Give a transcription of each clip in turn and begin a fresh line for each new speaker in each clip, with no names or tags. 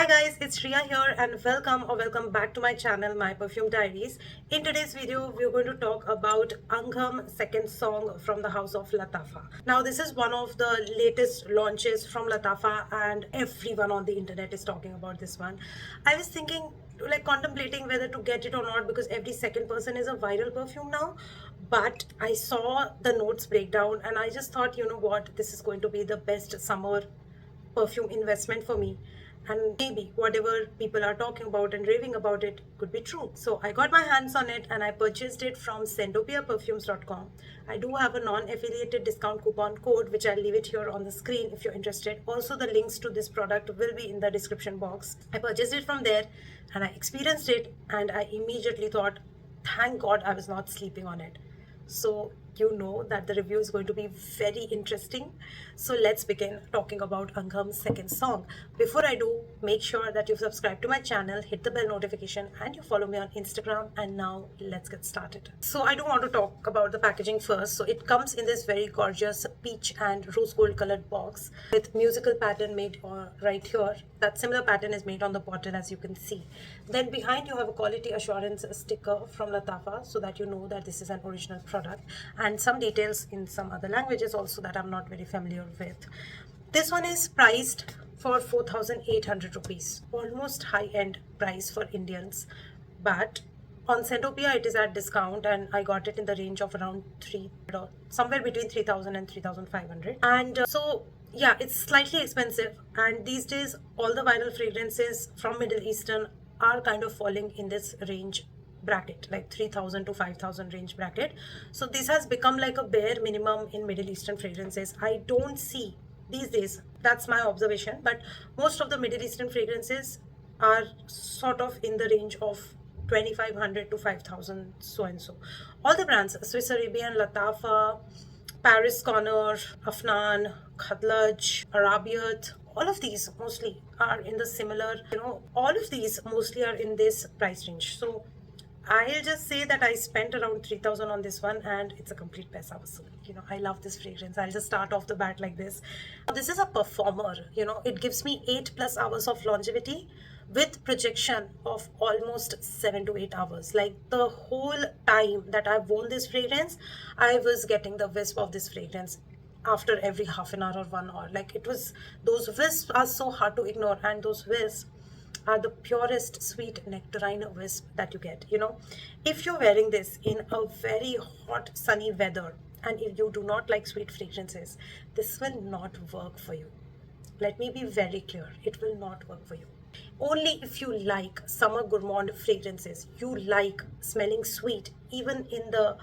Hi guys, it's Riya here and welcome back to my channel, My Perfume Diaries. In today's video, we're going to talk about Angham second song from the house of Latafa. Now this is one of the latest launches from Latafa and everyone on the internet is talking about this one. I was thinking contemplating whether to get it or not because every second person is a viral perfume now, but I saw the notes breakdown and I just thought, you know what, this is going to be the best summer perfume investment for me, and maybe whatever people are talking about and raving about it could be true. So I got my hands on it and I purchased it from sendopiaperfumes.com. I do have a non-affiliated discount coupon code which I'll leave it here on the screen if you're interested. Also the links to this product will be in the description box. I purchased it from there and I experienced it and I immediately thought, thank God I was not sleeping on it. So you know that the review is going to be very interesting. So let's begin talking about Angham's second song. Before I do, make sure that you subscribe to my channel, hit the bell notification, and you follow me on Instagram. And now let's get started. So I do want to talk about the packaging first. So it comes in this very gorgeous peach and rose gold colored box with musical pattern made right here. That similar pattern is made on the bottle, as you can see. Then behind you have a quality assurance sticker from Latafa so that you know that this is an original product, and some details in some other languages also that I'm not very familiar with. This one is priced for 4,800 rupees, almost high-end price for Indians, but on Sentopia it is at discount and I got it in the range of around somewhere between 3,000 and 3,500. And so yeah, it's slightly expensive, and these days all the viral fragrances from Middle Eastern are kind of falling in this range bracket, like 3,000 to 5,000 range bracket. So this has become like a bare minimum in Middle Eastern fragrances. I don't see these days, that's my observation, but most of the Middle Eastern fragrances are sort of in the range of 2,500 to 5,000, so and so. All the brands, Swiss Arabian, Latafa, Paris Corner, Afnan, Khadlaj, Arabiat, all of these mostly are in the similar, all of these mostly are in this price range. So I'll just say that I spent around 3,000 on this one and it's a complete paisa vasool. I love this fragrance. I'll just start off the bat like this. This is a performer, it gives me 8+ hours of longevity with projection of almost 7 to 8 hours. Like the whole time that I've worn this fragrance, I was getting the wisp of this fragrance after every half an hour or 1 hour. Like it was, those wisps are so hard to ignore, and those wisps are the purest sweet nectarine wisp that you get. If you're wearing this in a very hot sunny weather and if you do not like sweet fragrances, this will not work for you. Let me be very clear, it will not work for you. Only if you like summer gourmand fragrances, you like smelling sweet even in the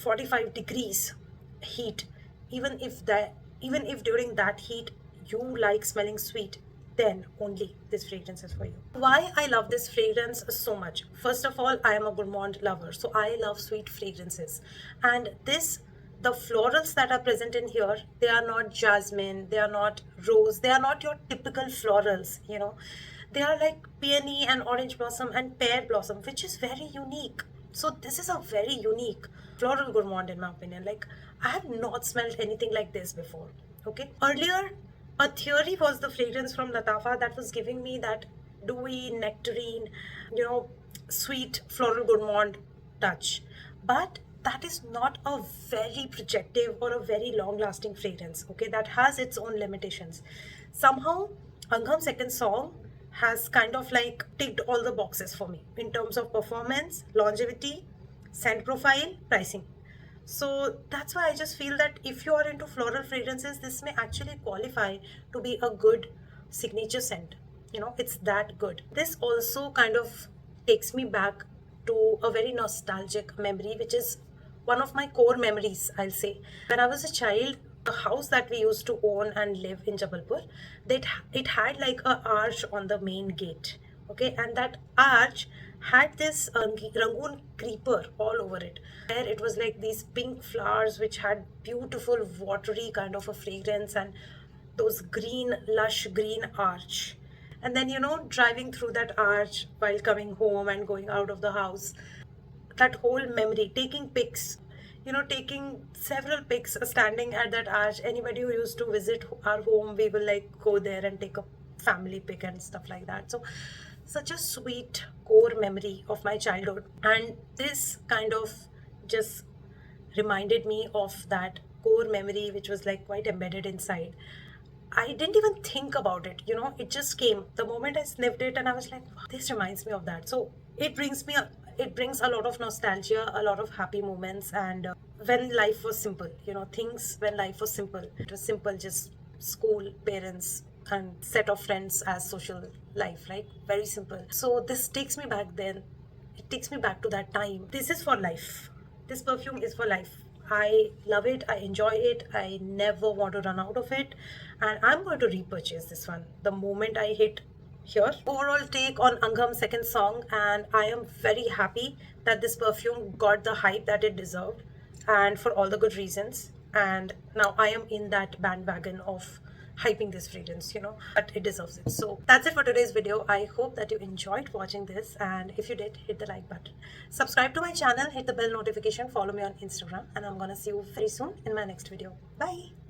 45 degrees heat, even if during that heat you like smelling sweet, then only this fragrance is for you. Why I love this fragrance so much? First of all, I am a gourmand lover, so I love sweet fragrances. And the florals that are present in here, they are not jasmine, they are not rose, they are not your typical florals, They are like peony and orange blossom and pear blossom, which is very unique. So this is a very unique floral gourmand in my opinion. Like I have not smelled anything like this before. Okay. Earlier, a theory was the fragrance from Latafa that was giving me that dewy, nectarine, sweet floral gourmand touch. But that is not a very projective or a very long-lasting fragrance. Okay, that has its own limitations. Somehow, Angham's second song has kind of like ticked all the boxes for me in terms of performance, longevity, scent profile, pricing. So that's why I just feel that if you are into floral fragrances, this may actually qualify to be a good signature scent. It's that good. This also kind of takes me back to a very nostalgic memory, which is one of my core memories, I'll say. When I was a child, the house that we used to own and live in Jabalpur, it had like a arch on the main gate. Okay, and that arch had this rangoon creeper all over it, where it was like these pink flowers which had beautiful watery kind of a fragrance, and those green lush green arch. And then driving through that arch while coming home and going out of the house, that whole memory, taking pics, taking several pics standing at that arch. Anybody who used to visit our home, we will like go there and take a family pic and stuff like that. So such a sweet core memory of my childhood, and this kind of just reminded me of that core memory which was like quite embedded inside. I didn't even think about it, it just came the moment I sniffed it, and I was like, wow, this reminds me of that. So it brings a lot of nostalgia, a lot of happy moments, and when life was simple, things when life was simple. It was simple, just school, parents, and set of friends as social life, right? Very simple. So this takes me back then. It takes me back to that time. This is for life. This perfume is for life. I love it. I enjoy it. I never want to run out of it. And I'm going to repurchase this one the moment I hit here. Overall take on Angham's second song, and I am very happy that this perfume got the hype that it deserved, and for all the good reasons. And now I am in that bandwagon of hyping this fragrance, but it deserves it. So that's it for today's video. I hope that you enjoyed watching this, and if you did, hit the like button, subscribe to my channel, hit the bell notification, follow me on Instagram, and I'm gonna see you very soon in my next video. Bye.